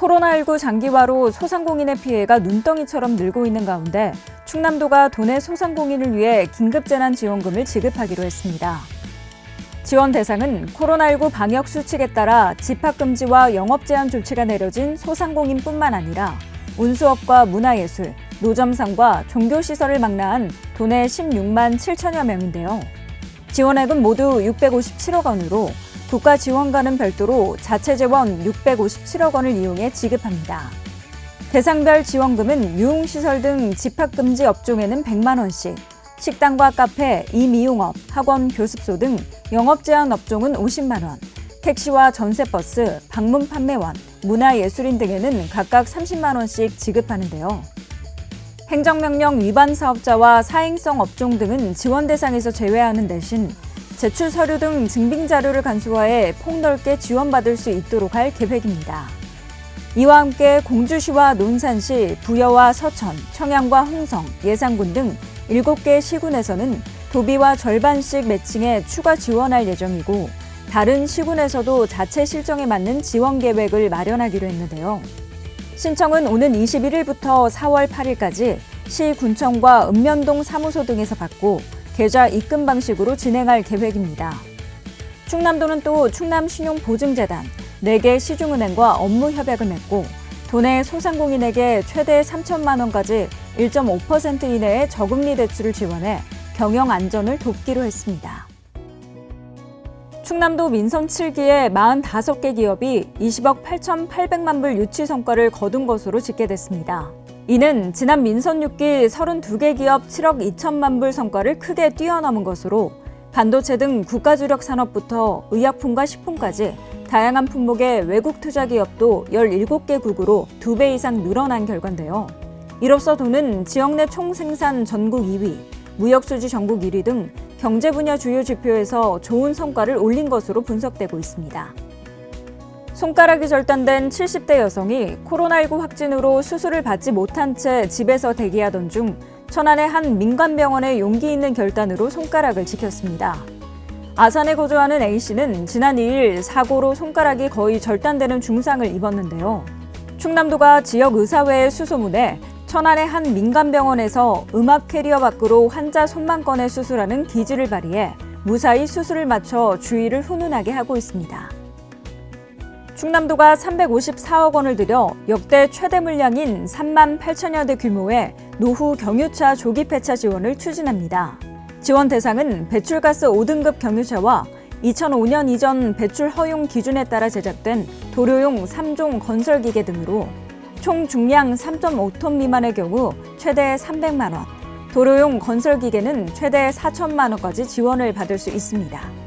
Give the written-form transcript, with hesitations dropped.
코로나19 장기화로 소상공인의 피해가 눈덩이처럼 늘고 있는 가운데 충남도가 도내 소상공인을 위해 긴급재난지원금을 지급하기로 했습니다. 지원 대상은 코로나19 방역 수칙에 따라 집합금지와 영업제한 조치가 내려진 소상공인뿐만 아니라 운수업과 문화예술, 노점상과 종교시설을 망라한 도내 16만 7천여 명인데요. 지원액은 모두 657억 원으로 국가 지원과는 별도로 자체 재원 657억 원을 이용해 지급합니다. 대상별 지원금은 유흥시설 등 집합금지 업종에는 100만 원씩, 식당과 카페, 이미용업, 학원, 교습소 등 영업제한 업종은 50만 원, 택시와 전세버스, 방문 판매원, 문화예술인 등에는 각각 30만 원씩 지급하는데요. 행정명령 위반 사업자와 사행성 업종 등은 지원 대상에서 제외하는 대신 제출 서류 등 증빙 자료를 간소화해 폭넓게 지원받을 수 있도록 할 계획입니다. 이와 함께 공주시와 논산시, 부여와 서천, 청양과 홍성, 예산군 등 7개 시군에서는 도비와 절반씩 매칭해 추가 지원할 예정이고 다른 시군에서도 자체 실정에 맞는 지원 계획을 마련하기로 했는데요. 신청은 오는 21일부터 4월 8일까지 시 군청과 읍면동 사무소 등에서 받고 계좌 입금 방식으로 진행할 계획입니다. 충남도는 또 충남신용보증재단, 4개 시중은행과 업무 협약을 맺고 도내 소상공인에게 최대 3천만 원까지 1.5% 이내의 저금리 대출을 지원해 경영 안전을 돕기로 했습니다. 충남도 민선 7기의 45개 기업이 20억 8,800만 불 유치 성과를 거둔 것으로 집계됐습니다. 이는 지난 민선 6기 32개 기업 7억 2천만 불 성과를 크게 뛰어넘은 것으로 반도체 등 국가 주력 산업부터 의약품과 식품까지 다양한 품목의 외국 투자 기업도 17개국으로 2배 이상 늘어난 결과인데요. 이로써 도는 지역 내 총생산 전국 2위, 무역수지 전국 1위 등 경제 분야 주요 지표에서 좋은 성과를 올린 것으로 분석되고 있습니다. 손가락이 절단된 70대 여성이 코로나19 확진으로 수술을 받지 못한 채 집에서 대기하던 중 천안의 한 민간병원의 용기 있는 결단으로 손가락을 지켰습니다. 아산에 거주하는 A씨는 지난 2일 사고로 손가락이 거의 절단되는 중상을 입었는데요. 충남도가 지역의사회에 수소문해 천안의 한 민간병원에서 음압 캐리어 밖으로 환자 손만 꺼내 수술하는 기지를 발휘해 무사히 수술을 마쳐 주의를 훈훈하게 하고 있습니다. 충남도가 354억 원을 들여 역대 최대 물량인 3만 8천여 대 규모의 노후 경유차 조기 폐차 지원을 추진합니다. 지원 대상은 배출가스 5등급 경유차와 2005년 이전 배출 허용 기준에 따라 제작된 도료용 3종 건설기계 등으로 총 중량 3.5톤 미만의 경우 최대 300만 원, 도료용 건설기계는 최대 4천만 원까지 지원을 받을 수 있습니다.